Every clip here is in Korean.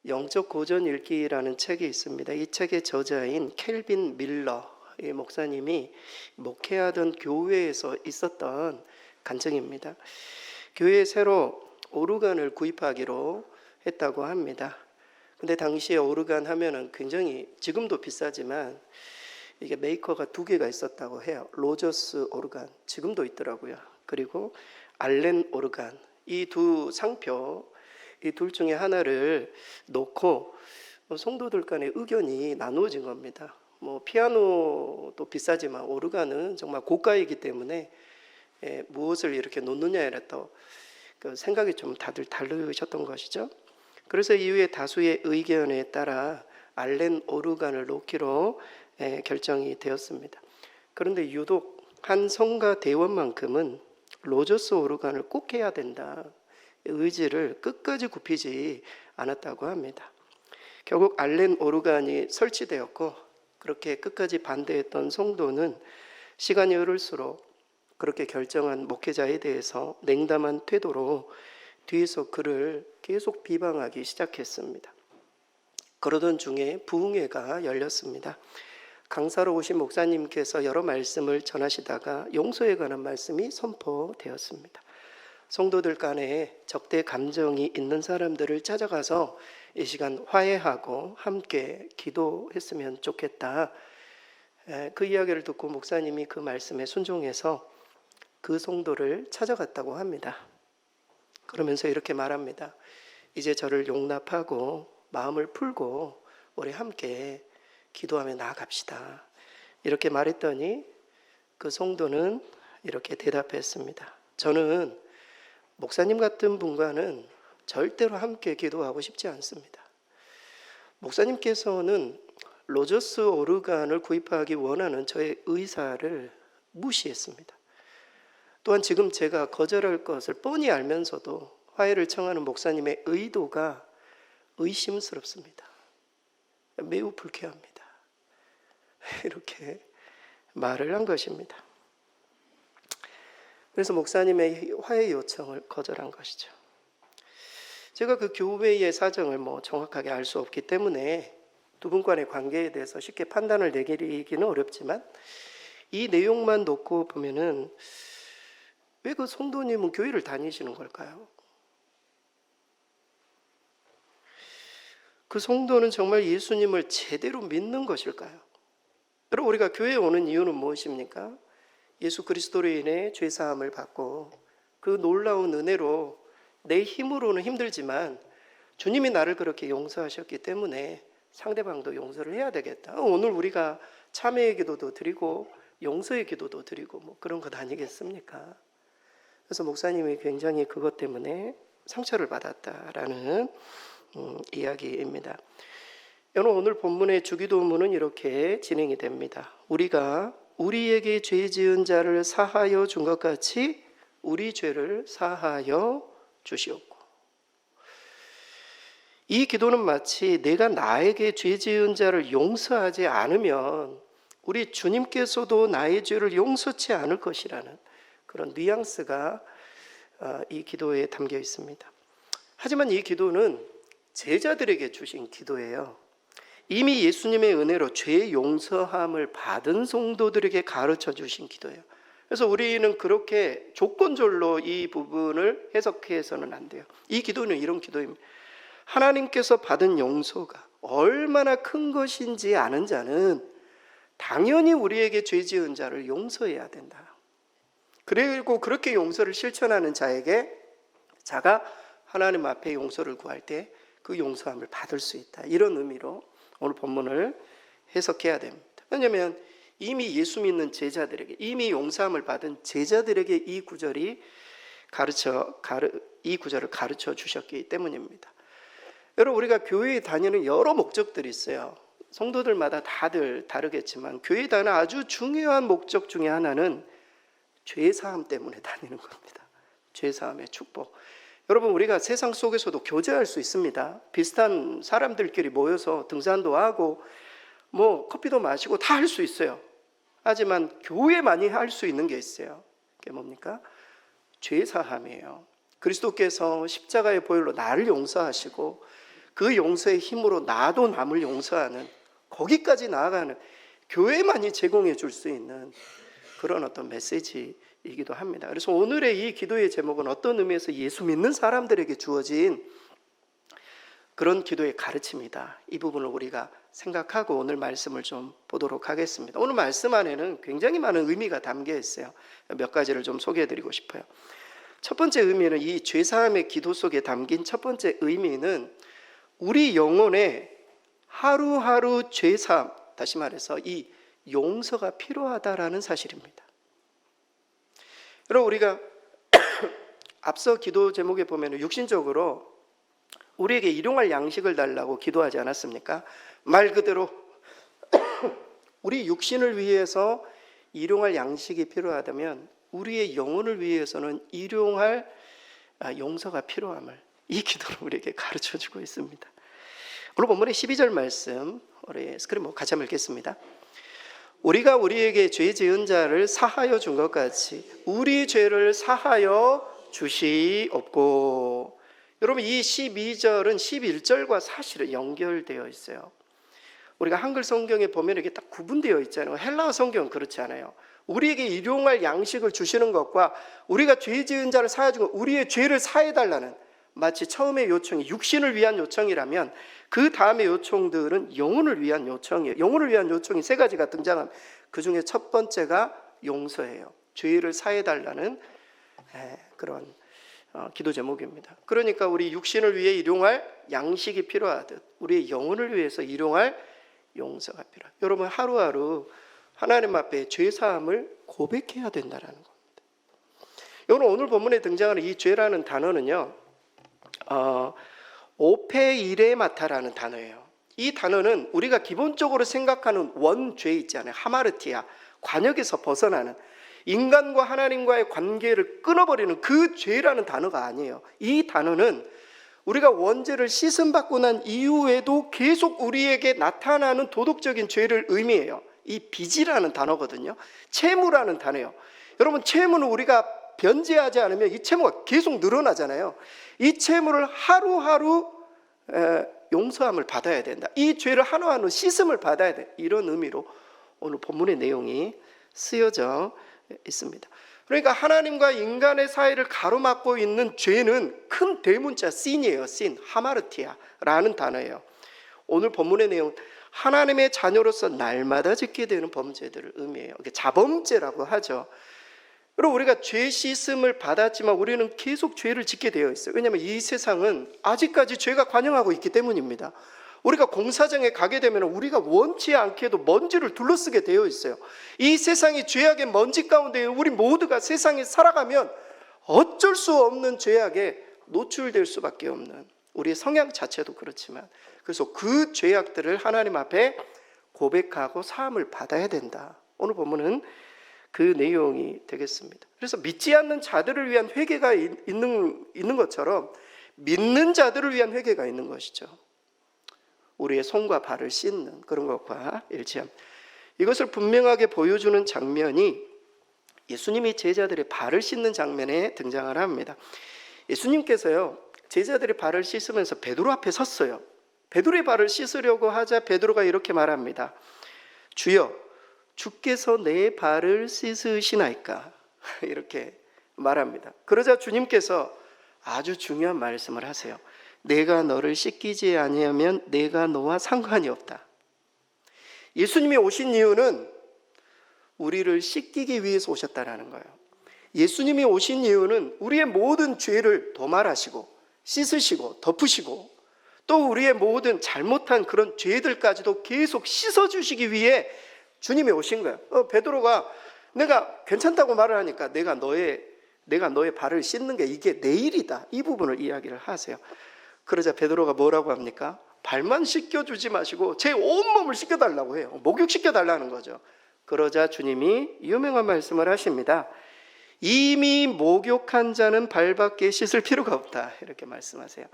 영적 고전 읽기라는 책이 있습니다. 이 책의 저자인 켈빈 밀러 이 목사님이 목회하던 교회에서 있었던 간증입니다. 교회에 새로 오르간을 구입하기로 했다고 합니다. 근데 당시에 오르간 하면은 굉장히 지금도 비싸지만 이게 메이커가 두 개가 있었다고 해요. 로저스 오르간 지금도 있더라고요. 그리고 알렌 오르간 이 두 상표 이 둘 중에 하나를 놓고 성도들 간의 의견이 나누어진 겁니다. 피아노도 비싸지만 오르간은 정말 고가이기 때문에 무엇을 이렇게 놓느냐에 따라 그 생각이 좀 다들 다르셨던 것이죠. 그래서 이후에 다수의 의견에 따라 알렌 오르간을 놓기로 결정이 되었습니다. 그런데 유독 한 성가 대원만큼은 로저스 오르간을 꼭 해야 된다. 의지를 끝까지 굽히지 않았다고 합니다. 결국 알렌 오르간이 설치되었고 그렇게 끝까지 반대했던 성도는 시간이 흐를수록 그렇게 결정한 목회자에 대해서 냉담한 태도로 뒤에서 그를 계속 비방하기 시작했습니다. 그러던 중에 부흥회가 열렸습니다. 강사로 오신 목사님께서 여러 말씀을 전하시다가 용서에 관한 말씀이 선포되었습니다. 성도들 간에 적대 감정이 있는 사람들을 찾아가서 이 시간 화해하고 함께 기도했으면 좋겠다. 그 이야기를 듣고 목사님이 그 말씀에 순종해서 그 성도를 찾아갔다고 합니다. 그러면서 이렇게 말합니다. 이제 저를 용납하고 마음을 풀고 우리 함께 기도하며 나아갑시다. 이렇게 말했더니 그 성도는 이렇게 대답했습니다. 저는 목사님 같은 분과는 절대로 함께 기도하고 싶지 않습니다. 목사님께서는 로저스 오르간을 구입하기 원하는 저의 의사를 무시했습니다. 또한 지금 제가 거절할 것을 뻔히 알면서도 화해를 청하는 목사님의 의도가 의심스럽습니다. 매우 불쾌합니다. 이렇게 말을 한 것입니다. 그래서 목사님의 화해 요청을 거절한 것이죠. 제가 그 교회의 사정을 정확하게 알 수 없기 때문에 두 분 간의 관계에 대해서 쉽게 판단을 내리기는 어렵지만 이 내용만 놓고 보면은 왜 그 성도님은 교회를 다니시는 걸까요? 그 성도는 정말 예수님을 제대로 믿는 것일까요? 여러분, 우리가 교회에 오는 이유는 무엇입니까? 예수 그리스도로 인해 죄사함을 받고 그 놀라운 은혜로 내 힘으로는 힘들지만 주님이 나를 그렇게 용서하셨기 때문에 상대방도 용서를 해야 되겠다. 오늘 우리가 참회의 기도도 드리고 용서의 기도도 드리고 그런 것 아니겠습니까? 그래서 목사님이 굉장히 그것 때문에 상처를 받았다라는 이야기입니다. 여러분, 오늘 본문의 주기도문은 이렇게 진행이 됩니다. 우리가 우리에게 죄 지은 자를 사하여 준 것 같이 우리 죄를 사하여 주시옵고. 이 기도는 마치 내가 나에게 죄 지은 자를 용서하지 않으면 우리 주님께서도 나의 죄를 용서치 않을 것이라는 그런 뉘앙스가 이 기도에 담겨 있습니다. 하지만 이 기도는 제자들에게 주신 기도예요. 이미 예수님의 은혜로 죄 용서함을 받은 성도들에게 가르쳐 주신 기도예요. 그래서 우리는 그렇게 조건절로 이 부분을 해석해서는 안 돼요. 이 기도는 이런 기도입니다. 하나님께서 받은 용서가 얼마나 큰 것인지 아는 자는 당연히 우리에게 죄 지은 자를 용서해야 된다. 그리고 그렇게 용서를 실천하는 자가 하나님 앞에 용서를 구할 때 그 용서함을 받을 수 있다. 이런 의미로 오늘 본문을 해석해야 됩니다. 왜냐하면 이미 예수 믿는 제자들에게, 이미 용서함을 받은 제자들에게 이 구절을 가르쳐 주셨기 때문입니다. 여러분, 우리가 교회에 다니는 여러 목적들이 있어요. 성도들마다 다들 다르겠지만 교회에 다니는 아주 중요한 목적 중에 하나는 죄사함 때문에 다니는 겁니다. 죄사함의 축복. 여러분, 우리가 세상 속에서도 교제할 수 있습니다. 비슷한 사람들끼리 모여서 등산도 하고 커피도 마시고 다 할 수 있어요. 하지만 교회만이 할 수 있는 게 있어요. 그게 뭡니까? 죄사함이에요. 그리스도께서 십자가의 보혈로 나를 용서하시고 그 용서의 힘으로 나도 남을 용서하는, 거기까지 나아가는 교회만이 제공해 줄 수 있는 그런 어떤 메시지이기도 합니다. 그래서 오늘의 이 기도의 제목은 어떤 의미에서 예수 믿는 사람들에게 주어진 그런 기도의 가르침이다. 이 부분을 우리가 생각하고 오늘 말씀을 좀 보도록 하겠습니다. 오늘 말씀 안에는 굉장히 많은 의미가 담겨 있어요. 몇 가지를 좀 소개해드리고 싶어요. 첫 번째 의미는, 이 죄사함의 기도 속에 담긴 첫 번째 의미는 우리 영혼에 하루하루 죄사함, 다시 말해서 이 용서가 필요하다라는 사실입니다. 여러분, 우리가 앞서 기도 제목에 보면 육신적으로 우리에게 일용할 양식을 달라고 기도하지 않았습니까? 말 그대로 우리 육신을 위해서 일용할 양식이 필요하다면 우리의 영혼을 위해서는 일용할 용서가 필요함을 이 기도로 우리에게 가르쳐주고 있습니다. 오늘 본문의 12절 말씀, 우리 스크린 같이 한번 읽겠습니다. 우리가 우리에게 죄 지은 자를 사하여 준 것 같이 우리 죄를 사하여 주시옵고. 여러분, 이 12절은 11절과 사실은 연결되어 있어요. 우리가 한글 성경에 보면 이게 딱 구분되어 있잖아요. 헬라어 성경은 그렇지 않아요. 우리에게 일용할 양식을 주시는 것과 우리가 죄 지은 자를 사하여 준 것, 우리의 죄를 사해달라는, 마치 처음의 요청이 육신을 위한 요청이라면 그 다음의 요청들은 영혼을 위한 요청이에요. 영혼을 위한 요청이 세 가지가 등장합니다. 그 중에 첫 번째가 용서예요. 죄를 사해달라는 그런 기도 제목입니다. 그러니까 우리 육신을 위해 일용할 양식이 필요하듯 우리의 영혼을 위해서 일용할 용서가 필요해요. 여러분, 하루하루 하나님 앞에 죄사함을 고백해야 된다는 겁니다. 여러분, 오늘 본문에 등장하는 이 죄라는 단어는요, 오페이레마타라는 단어예요. 이 단어는 우리가 기본적으로 생각하는 원죄 있잖아요. 하마르티아, 관역에서 벗어나는, 인간과 하나님과의 관계를 끊어버리는 그 죄라는 단어가 아니에요. 이 단어는 우리가 원죄를 씻음받고 난 이후에도 계속 우리에게 나타나는 도덕적인 죄를 의미해요. 이 빚이라는 단어거든요. 채무라는 단어예요. 여러분, 채무는 우리가 변제하지 않으면 이 채무가 계속 늘어나잖아요. 이 채무를 하루하루 용서함을 받아야 된다. 이 죄를 하루하루 씻음을 받아야 돼. 이런 의미로 오늘 본문의 내용이 쓰여져 있습니다. 그러니까 하나님과 인간의 사이를 가로막고 있는 죄는 큰 대문자 신이에요. 신, 하마르티아라는 단어예요. 오늘 본문의 내용, 하나님의 자녀로서 날마다 짓게 되는 범죄들을 의미해요. 자범죄라고 하죠. 그리고 우리가 죄 씻음을 받았지만 우리는 계속 죄를 짓게 되어 있어요. 왜냐하면 이 세상은 아직까지 죄가 관영하고 있기 때문입니다. 우리가 공사장에 가게 되면 우리가 원치 않게도 먼지를 둘러쓰게 되어 있어요. 이 세상이 죄악의 먼지 가운데 우리 모두가 세상에 살아가면 어쩔 수 없는 죄악에 노출될 수밖에 없는, 우리의 성향 자체도 그렇지만, 그래서 그 죄악들을 하나님 앞에 고백하고 사함을 받아야 된다. 오늘 본문은 그 내용이 되겠습니다. 그래서 믿지 않는 자들을 위한 회개가 있는 것처럼 믿는 자들을 위한 회개가 있는 것이죠. 우리의 손과 발을 씻는 그런 것과 일치합니다. 이것을 분명하게 보여주는 장면이 예수님이 제자들의 발을 씻는 장면에 등장을 합니다. 예수님께서요, 제자들의 발을 씻으면서 베드로 앞에 섰어요. 베드로의 발을 씻으려고 하자 베드로가 이렇게 말합니다. 주여, 주께서 내 발을 씻으시나이까? 이렇게 말합니다. 그러자 주님께서 아주 중요한 말씀을 하세요. 내가 너를 씻기지 아니하면 내가 너와 상관이 없다. 예수님이 오신 이유는 우리를 씻기기 위해서 오셨다라는 거예요. 예수님이 오신 이유는 우리의 모든 죄를 도말하시고 씻으시고 덮으시고 또 우리의 모든 잘못한 그런 죄들까지도 계속 씻어주시기 위해 주님이 오신 거예요. 베드로가 내가 괜찮다고 말을 하니까 내가 너의 발을 씻는 게 이게 내 일이다, 이 부분을 이야기를 하세요. 그러자 베드로가 뭐라고 합니까? 발만 씻겨주지 마시고 제 온몸을 씻겨달라고 해요. 목욕시켜달라는 거죠. 그러자 주님이 유명한 말씀을 하십니다. 이미 목욕한 자는 발밖에 씻을 필요가 없다, 이렇게 말씀하세요.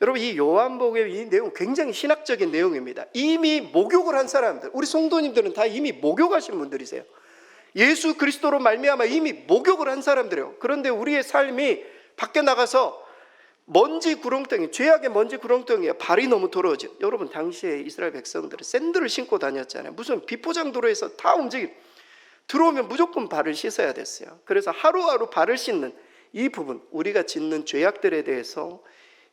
여러분, 이 요한복음의 이 내용 굉장히 신학적인 내용입니다. 이미 목욕을 한 사람들, 우리 성도님들은 다 이미 목욕하신 분들이세요. 예수 그리스도로 말미암아 이미 목욕을 한 사람들이에요. 그런데 우리의 삶이 밖에 나가서 먼지 구렁텅이, 죄악의 먼지 구렁텅이에 발이 너무 더러워져. 여러분 당시에 이스라엘 백성들은 샌들을 신고 다녔잖아요. 무슨 비포장 도로에서 다 들어오면 무조건 발을 씻어야 됐어요. 그래서 하루하루 발을 씻는 이 부분, 우리가 짓는 죄악들에 대해서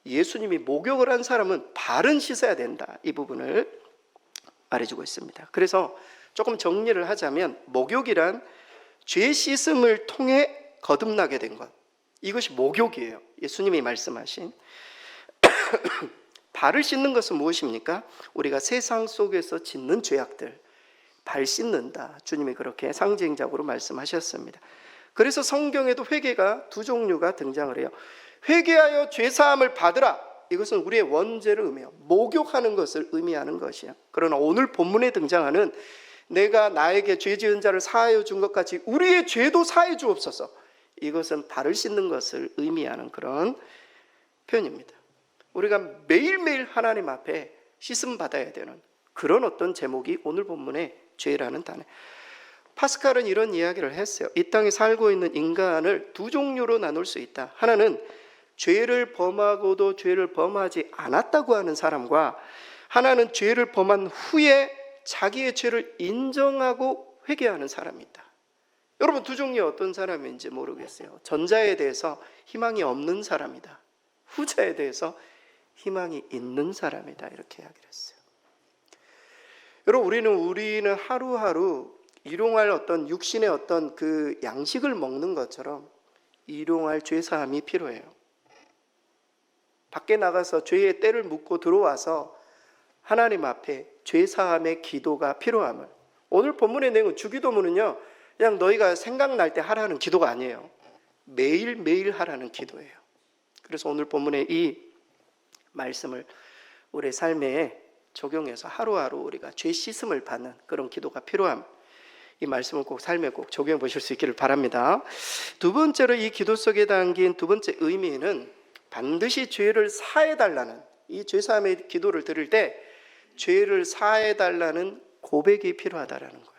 예수님이 목욕을 한 사람은 발은 씻어야 된다, 이 부분을 말해주고 있습니다. 그래서 조금 정리를 하자면 목욕이란 죄 씻음을 통해 거듭나게 된 것, 이것이 목욕이에요. 예수님이 말씀하신 발을 씻는 것은 무엇입니까? 우리가 세상 속에서 짓는 죄악들, 발 씻는다, 주님이 그렇게 상징적으로 말씀하셨습니다. 그래서 성경에도 회개가 두 종류가 등장을 해요. 회개하여 죄사함을 받으라, 이것은 우리의 원죄를 의미해요. 목욕하는 것을 의미하는 것이에요. 그러나 오늘 본문에 등장하는 내가 나에게 죄 지은 자를 사하여 준 것 같이 우리의 죄도 사하여 주옵소서, 이것은 발을 씻는 것을 의미하는 그런 표현입니다. 우리가 매일매일 하나님 앞에 씻음 받아야 되는 그런 어떤 제목이 오늘 본문의 죄라는 단어. 파스칼은 이런 이야기를 했어요. 이 땅에 살고 있는 인간을 두 종류로 나눌 수 있다. 하나는 죄를 범하고도 죄를 범하지 않았다고 하는 사람과, 하나는 죄를 범한 후에 자기의 죄를 인정하고 회개하는 사람이다. 여러분 두 종류 어떤 사람인지 모르겠어요. 전자에 대해서 희망이 없는 사람이다, 후자에 대해서 희망이 있는 사람이다, 이렇게 이야기를 했어요. 여러분 우리는 하루하루 일용할 어떤 육신의 어떤 그 양식을 먹는 것처럼 일용할 죄사함이 필요해요. 밖에 나가서 죄의 때를 묻고 들어와서 하나님 앞에 죄사함의 기도가 필요함을, 오늘 본문의 내용은 주기도문은요 그냥 너희가 생각날 때 하라는 기도가 아니에요. 매일매일 하라는 기도예요. 그래서 오늘 본문의 이 말씀을 우리의 삶에 적용해서 하루하루 우리가 죄 씻음을 받는 그런 기도가 필요함, 이 말씀을 꼭 삶에 꼭 적용해 보실 수 있기를 바랍니다. 두 번째로 이 기도 속에 담긴 두 번째 의미는 반드시 죄를 사해달라는, 이 죄사함의 기도를 드릴 때 죄를 사해달라는 고백이 필요하다라는 거예요.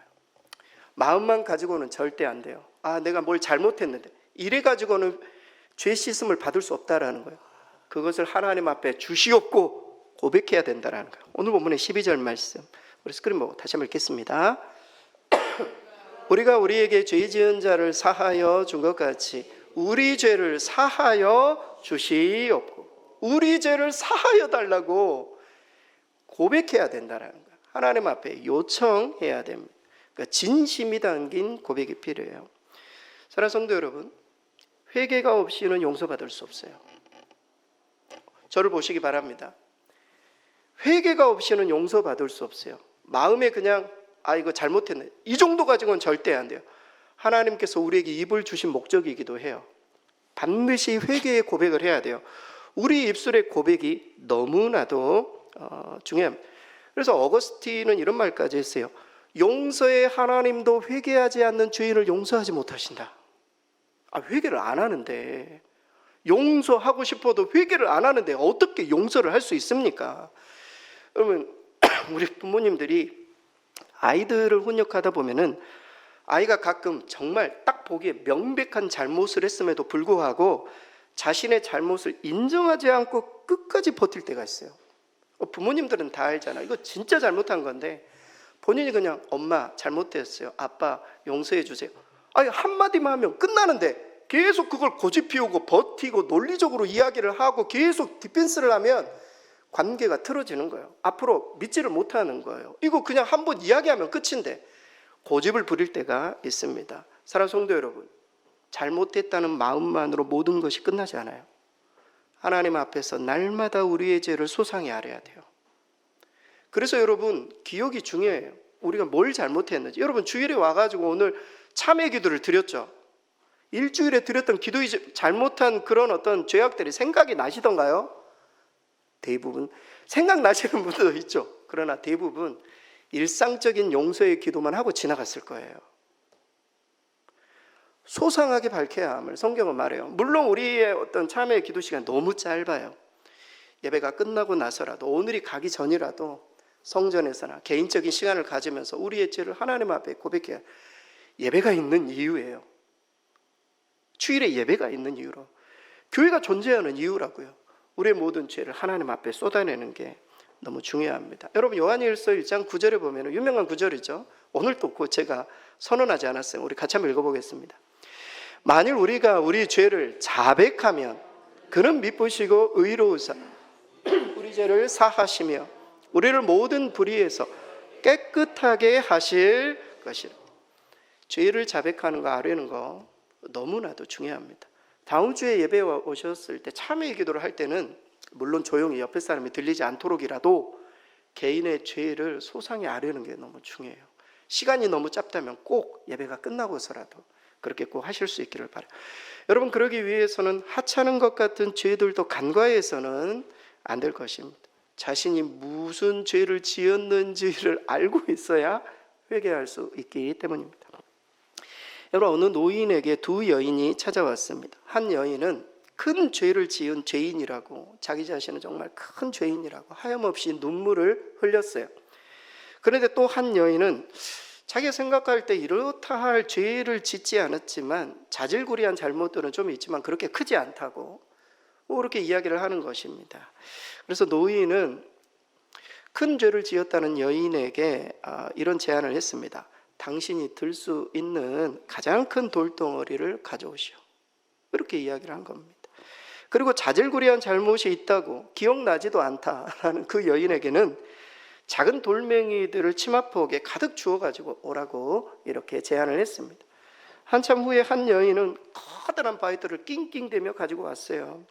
마음만 가지고는 절대 안 돼요. 내가 뭘 잘못했는데, 이래 가지고는 죄 씻음을 받을 수 없다라는 거예요. 그것을 하나님 앞에 주시옵고 고백해야 된다라는 거예요. 오늘 본문의 12절 말씀, 우리 스크린 보고 다시 한번 읽겠습니다. 우리가 우리에게 죄 지은 자를 사하여 준 것 같이 우리 죄를 사하여 주시옵고, 우리 죄를 사하여 달라고 고백해야 된다라는 거예요. 하나님 앞에 요청해야 됩니다. 그러니까 진심이 담긴 고백이 필요해요. 사랑하는 성도 여러분, 회개가 없이는 용서받을 수 없어요. 저를 보시기 바랍니다. 회개가 없이는 용서받을 수 없어요. 마음에 그냥 이거 잘못했네, 이 정도 가지고는 절대 안 돼요. 하나님께서 우리에게 입을 주신 목적이기도 해요. 반드시 회개의 고백을 해야 돼요. 우리 입술의 고백이 너무나도 중요합니다. 그래서 어거스틴은 이런 말까지 했어요. 용서의 하나님도 회개하지 않는 죄인을 용서하지 못하신다. 회개를 안 하는데, 용서하고 싶어도 회개를 안 하는데 어떻게 용서를 할 수 있습니까? 여러분 우리 부모님들이 아이들을 훈육하다 보면은 아이가 가끔 정말 딱 보기에 명백한 잘못을 했음에도 불구하고 자신의 잘못을 인정하지 않고 끝까지 버틸 때가 있어요. 부모님들은 다 알잖아. 이거 진짜 잘못한 건데 본인이 그냥 엄마 잘못했어요, 아빠 용서해 주세요, 한마디만 하면 끝나는데 계속 그걸 고집 피우고 버티고 논리적으로 이야기를 하고 계속 디펜스를 하면 관계가 틀어지는 거예요. 앞으로 믿지를 못하는 거예요. 이거 그냥 한번 이야기하면 끝인데 고집을 부릴 때가 있습니다. 사랑하는 성도 여러분, 잘못했다는 마음만으로 모든 것이 끝나지 않아요. 하나님 앞에서 날마다 우리의 죄를 소상히 알아야 돼요. 그래서 여러분 기억이 중요해요. 우리가 뭘 잘못했는지. 여러분 주일에 와가지고 오늘 참회 기도를 드렸죠. 일주일에 드렸던 기도, 잘못한 그런 어떤 죄악들이 생각이 나시던가요? 대부분 생각나시는 분들도 있죠. 그러나 대부분 일상적인 용서의 기도만 하고 지나갔을 거예요. 소상하게 밝혀야 함을 성경은 말해요. 물론 우리의 어떤 참회의 기도 시간 너무 짧아요. 예배가 끝나고 나서라도, 오늘이 가기 전이라도 성전에서나 개인적인 시간을 가지면서 우리의 죄를 하나님 앞에 고백해야, 예배가 있는 이유예요. 주일에 예배가 있는 이유로, 교회가 존재하는 이유라고요. 우리의 모든 죄를 하나님 앞에 쏟아내는 게 너무 중요합니다. 여러분 요한일서 1장 9절에 보면 유명한 구절이죠. 오늘 또 제가 선언하지 않았어요. 우리 같이 한번 읽어보겠습니다. 만일 우리가 우리 죄를 자백하면 그는 미쁘시고 의로우사 우리 죄를 사하시며 우리를 모든 불의에서 깨끗하게 하실 것이라. 죄를 자백하는 거 아뢰는 거 너무나도 중요합니다. 다음 주에 예배 오셨을 때 참회 기도를 할 때는 물론 조용히 옆에 사람이 들리지 않도록이라도 개인의 죄를 소상히 아뢰는 게 너무 중요해요. 시간이 너무 짧다면 꼭 예배가 끝나고서라도 그렇게 꼭 하실 수 있기를 바라요. 여러분 그러기 위해서는 하찮은 것 같은 죄들도 간과해서는 안 될 것입니다. 자신이 무슨 죄를 지었는지를 알고 있어야 회개할 수 있기 때문입니다. 여러분 어느 노인에게 두 여인이 찾아왔습니다. 한 여인은 큰 죄를 지은 죄인이라고 자기 자신은 정말 큰 죄인이라고 하염없이 눈물을 흘렸어요. 그런데 또 한 여인은 자기가 생각할 때 이렇다 할 죄를 짓지 않았지만 자질구레한 잘못들은 좀 있지만 그렇게 크지 않다고 그렇게 이야기를 하는 것입니다. 그래서 노인은 큰 죄를 지었다는 여인에게 이런 제안을 했습니다. 당신이 들 수 있는 가장 큰 돌덩어리를 가져오시오. 이렇게 이야기를 한 겁니다. 그리고 자질구레한 잘못이 있다고 기억나지도 않다라는 그 여인에게는 작은 돌멩이들을 치마폭에 가득 주워가지고 오라고 이렇게 제안을 했습니다. 한참 후에 한 여인은 커다란 바위들을 낑낑대며 가지고 왔어요.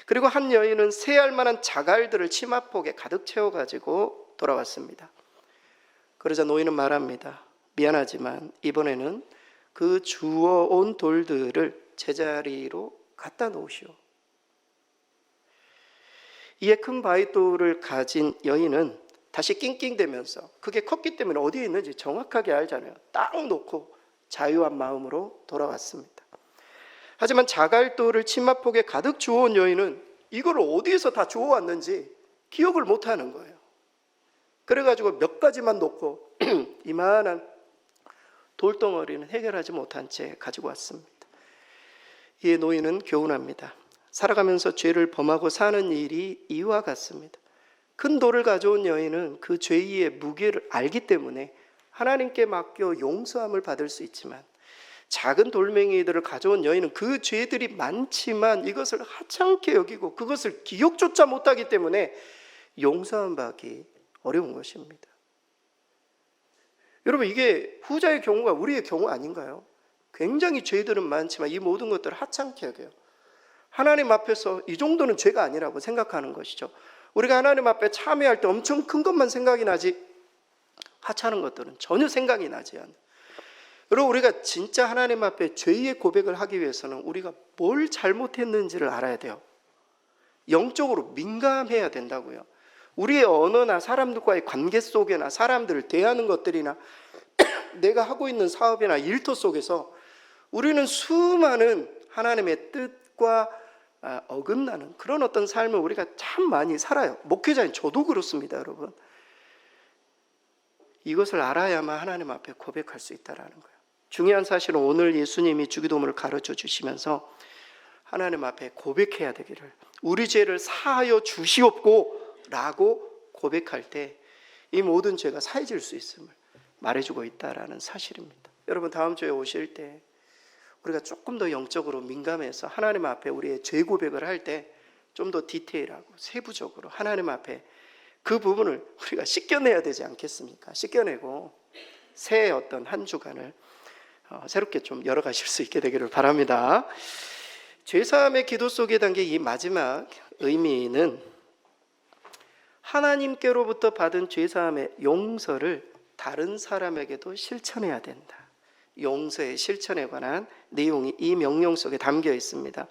그리고 한 여인은 새알 만한 자갈들을 치마폭에 가득 채워가지고 돌아왔습니다. 그러자 노인은 말합니다. 미안하지만 이번에는 그 주워온 돌들을 제자리로 갖다 놓으시오. 이에 큰 바위돌을 가진 여인은 다시 낑낑대면서 그게 컸기 때문에 어디에 있는지 정확하게 알잖아요. 딱 놓고 자유한 마음으로 돌아왔습니다. 하지만 자갈돌을 치마폭에 가득 주워온 여인은 이걸 어디에서 다 주워왔는지 기억을 못하는 거예요. 그래가지고 몇 가지만 놓고 이만한 돌덩어리는 해결하지 못한 채 가지고 왔습니다. 이에 노인은 교훈합니다. 살아가면서 죄를 범하고 사는 일이 이와 같습니다. 큰 돌을 가져온 여인은 그 죄의 무게를 알기 때문에 하나님께 맡겨 용서함을 받을 수 있지만 작은 돌멩이들을 가져온 여인은 그 죄들이 많지만 이것을 하찮게 여기고 그것을 기억조차 못하기 때문에 용서함 받기 어려운 것입니다. 여러분 이게 후자의 경우가 우리의 경우 아닌가요? 굉장히 죄들은 많지만 이 모든 것들을 하찮게 여겨요. 하나님 앞에서 이 정도는 죄가 아니라고 생각하는 것이죠. 우리가 하나님 앞에 참회할 때 엄청 큰 것만 생각이 나지 하찮은 것들은 전혀 생각이 나지 않아요. 여러분 우리가 진짜 하나님 앞에 죄의 고백을 하기 위해서는 우리가 뭘 잘못했는지를 알아야 돼요. 영적으로 민감해야 된다고요. 우리의 언어나 사람들과의 관계 속에나 사람들을 대하는 것들이나 내가 하고 있는 사업이나 일터 속에서 우리는 수많은 하나님의 뜻과 어긋나는 그런 어떤 삶을 우리가 참 많이 살아요. 목회자인 저도 그렇습니다, 여러분. 이것을 알아야만 하나님 앞에 고백할 수 있다는 거예요. 중요한 사실은 오늘 예수님이 주기도문을 가르쳐 주시면서 하나님 앞에 고백해야 되기를 우리 죄를 사하여 주시옵고 라고 고백할 때 이 모든 죄가 사해질 수 있음을 말해주고 있다라는 사실입니다. 여러분 다음 주에 오실 때 우리가 조금 더 영적으로 민감해서 하나님 앞에 우리의 죄 고백을 할 때 좀 더 디테일하고 세부적으로 하나님 앞에 그 부분을 우리가 씻겨내야 되지 않겠습니까? 씻겨내고 새 어떤 한 주간을 새롭게 좀 열어가실 수 있게 되기를 바랍니다. 죄사함의 기도 속에 담긴 이 마지막 의미는 하나님께로부터 받은 죄사함의 용서를 다른 사람에게도 실천해야 된다. 용서의 실천에 관한 내용이 이 명령 속에 담겨 있습니다.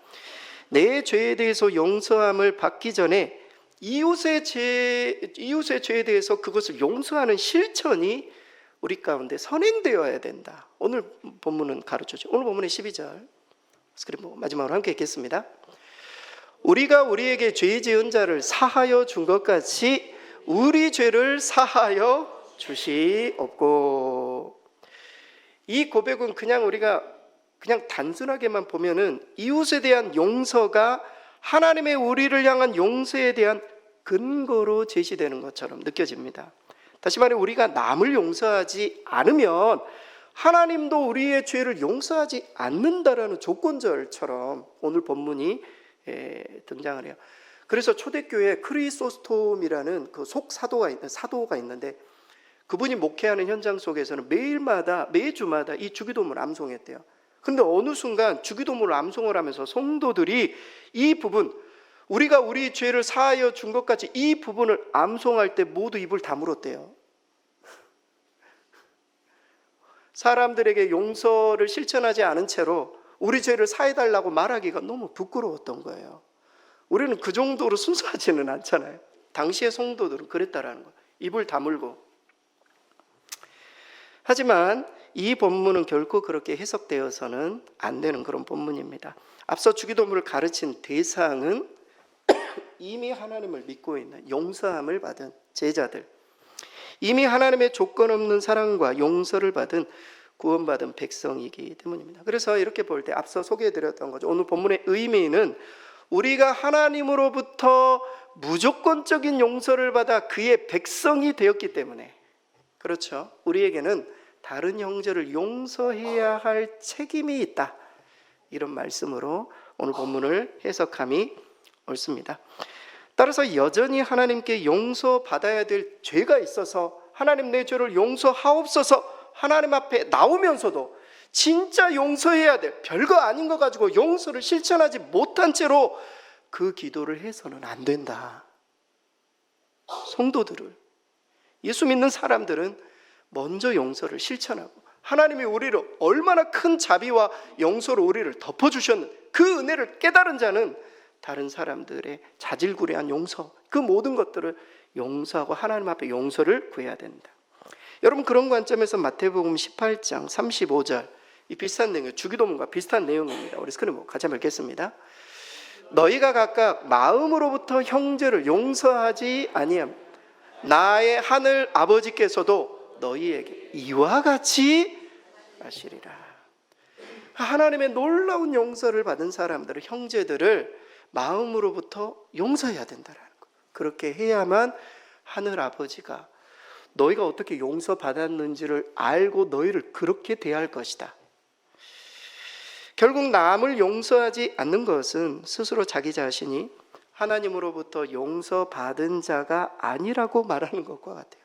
내 죄에 대해서 용서함을 받기 전에 이웃의 죄에 대해서 그것을 용서하는 실천이 우리 가운데 선행되어야 된다. 오늘 본문은 가르쳐줘. 오늘 본문의 12절 스크린 마지막으로 함께 읽겠습니다. 우리가 우리에게 죄 지은 자를 사하여 준 것 같이 우리 죄를 사하여 주시옵고. 이 고백은 우리가 그냥 단순하게만 보면은 이웃에 대한 용서가 하나님의 우리를 향한 용서에 대한 근거로 제시되는 것처럼 느껴집니다. 다시 말해 우리가 남을 용서하지 않으면 하나님도 우리의 죄를 용서하지 않는다라는 조건절처럼 오늘 본문이 등장을 해요. 그래서 초대교회에 크리소스톰이라는 그 사도가 있는데 그분이 목회하는 현장 속에서는 매주마다 이 주기도문을 암송했대요. 근데 어느 순간 주기도문을 암송을 하면서 성도들이 이 부분, 우리가 우리 죄를 사하여 준 것 같이 이 부분을 암송할 때 모두 입을 다물었대요. 사람들에게 용서를 실천하지 않은 채로 우리 죄를 사해달라고 말하기가 너무 부끄러웠던 거예요. 우리는 그 정도로 순수하지는 않잖아요. 당시의 성도들은 그랬다라는 거예요. 입을 다물고. 하지만 이 본문은 결코 그렇게 해석되어서는 안 되는 그런 본문입니다. 앞서 주기도문을 가르친 대상은 이미 하나님을 믿고 있는 용서함을 받은 제자들, 이미 하나님의 조건 없는 사랑과 용서를 받은 구원받은 백성이기 때문입니다. 그래서 이렇게 볼 때 앞서 소개해드렸던 거죠. 오늘 본문의 의미는 우리가 하나님으로부터 무조건적인 용서를 받아 그의 백성이 되었기 때문에, 그렇죠, 우리에게는 다른 형제를 용서해야 할 책임이 있다, 이런 말씀으로 오늘 본문을 해석함이 옳습니다. 따라서 여전히 하나님께 용서받아야 될 죄가 있어서 하나님 내 죄를 용서하옵소서 하나님 앞에 나오면서도 진짜 용서해야 될 별거 아닌 거 가지고 용서를 실천하지 못한 채로 그 기도를 해서는 안 된다. 성도들을, 예수 믿는 사람들은 먼저 용서를 실천하고 하나님이 우리를 얼마나 큰 자비와 용서로 우리를 덮어주셨는데 그 은혜를 깨달은 자는 다른 사람들의 자질구레한 용서, 그 모든 것들을 용서하고 하나님 앞에 용서를 구해야 된다. 여러분, 그런 관점에서 마태복음 18장 35절, 이 비슷한 내용, 주기도문과 비슷한 내용입니다. 우리 스크린 같이 한번 읽겠습니다. 너희가 각각 마음으로부터 형제를 용서하지 아니함 나의 하늘 아버지께서도 너희에게 이와 같이 하시리라. 하나님의 놀라운 용서를 받은 사람들을, 형제들을 마음으로부터 용서해야 된다라는 거. 그렇게 해야만 하늘 아버지가 너희가 어떻게 용서받았는지를 알고 너희를 그렇게 대할 것이다. 결국 남을 용서하지 않는 것은 스스로 자기 자신이 하나님으로부터 용서받은 자가 아니라고 말하는 것과 같아요.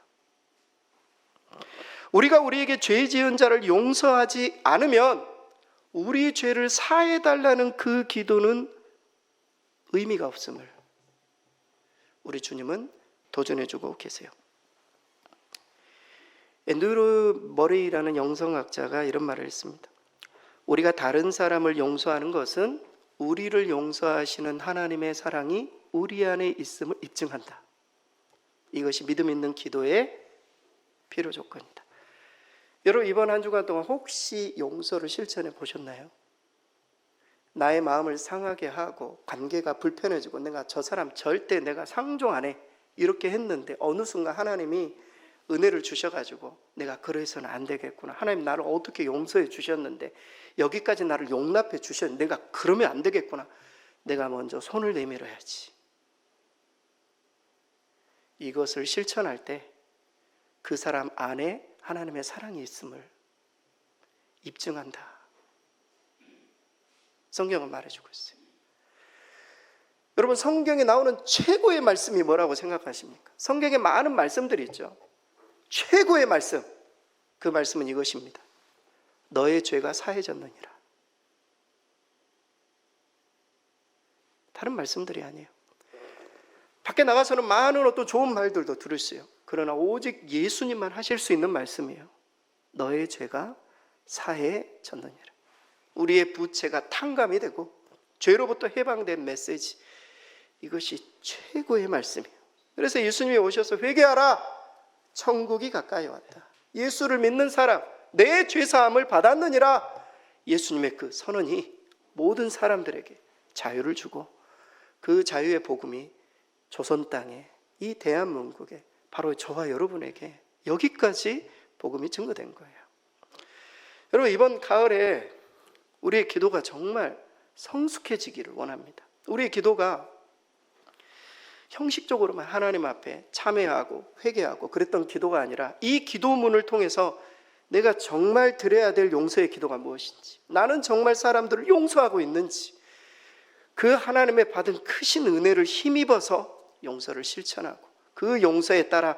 우리가 우리에게 죄 지은 자를 용서하지 않으면 우리 죄를 사해달라는 그 기도는 의미가 없음을 우리 주님은 도전해주고 계세요. 앤드루 머레이라는 영성학자가 이런 말을 했습니다. 우리가 다른 사람을 용서하는 것은 우리를 용서하시는 하나님의 사랑이 우리 안에 있음을 입증한다. 이것이 믿음 있는 기도의 필요 조건이다. 여러분, 이번 한 주간 동안 혹시 용서를 실천해 보셨나요? 나의 마음을 상하게 하고 관계가 불편해지고 내가 저 사람 절대 내가 상종 안 해 이렇게 했는데 어느 순간 하나님이 은혜를 주셔가지고 내가 그래서는 안 되겠구나, 하나님 나를 어떻게 용서해 주셨는데 여기까지 나를 용납해 주셨는데 내가 그러면 안 되겠구나, 내가 먼저 손을 내밀어야지. 이것을 실천할 때 그 사람 안에 하나님의 사랑이 있음을 입증한다. 성경은 말해주고 있어요. 여러분, 성경에 나오는 최고의 말씀이 뭐라고 생각하십니까? 성경에 많은 말씀들이 있죠. 최고의 말씀, 그 말씀은 이것입니다. 너의 죄가 사해졌느니라. 다른 말씀들이 아니에요. 밖에 나가서는 많은 어떤 좋은 말들도 들으세요. 그러나 오직 예수님만 하실 수 있는 말씀이에요. 너의 죄가 사해졌느니라. 우리의 부채가 탕감이 되고 죄로부터 해방된 메시지, 이것이 최고의 말씀이에요. 그래서 예수님이 오셔서 회개하라, 천국이 가까이 왔다. 예수를 믿는 사람, 내 죄사함을 받았느니라. 예수님의 그 선언이 모든 사람들에게 자유를 주고 그 자유의 복음이 조선 땅에, 이 대한민국에, 바로 저와 여러분에게 여기까지 복음이 증거된 거예요. 여러분, 이번 가을에 우리의 기도가 정말 성숙해지기를 원합니다. 우리의 기도가 형식적으로만 하나님 앞에 참회하고 회개하고 그랬던 기도가 아니라 이 기도문을 통해서 내가 정말 드려야 될 용서의 기도가 무엇인지, 나는 정말 사람들을 용서하고 있는지, 그 하나님의 받은 크신 은혜를 힘입어서 용서를 실천하고 그 용서에 따라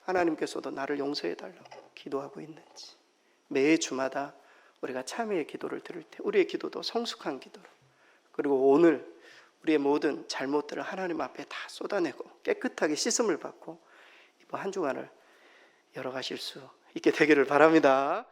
하나님께서도 나를 용서해 달라고 기도하고 있는지, 매 주마다 우리가 참회의 기도를 드릴 때 우리의 기도도 성숙한 기도로, 그리고 오늘 우리의 모든 잘못들을 하나님 앞에 다 쏟아내고 깨끗하게 씻음을 받고 이번 한 주간을 열어가실 수 있게 되기를 바랍니다.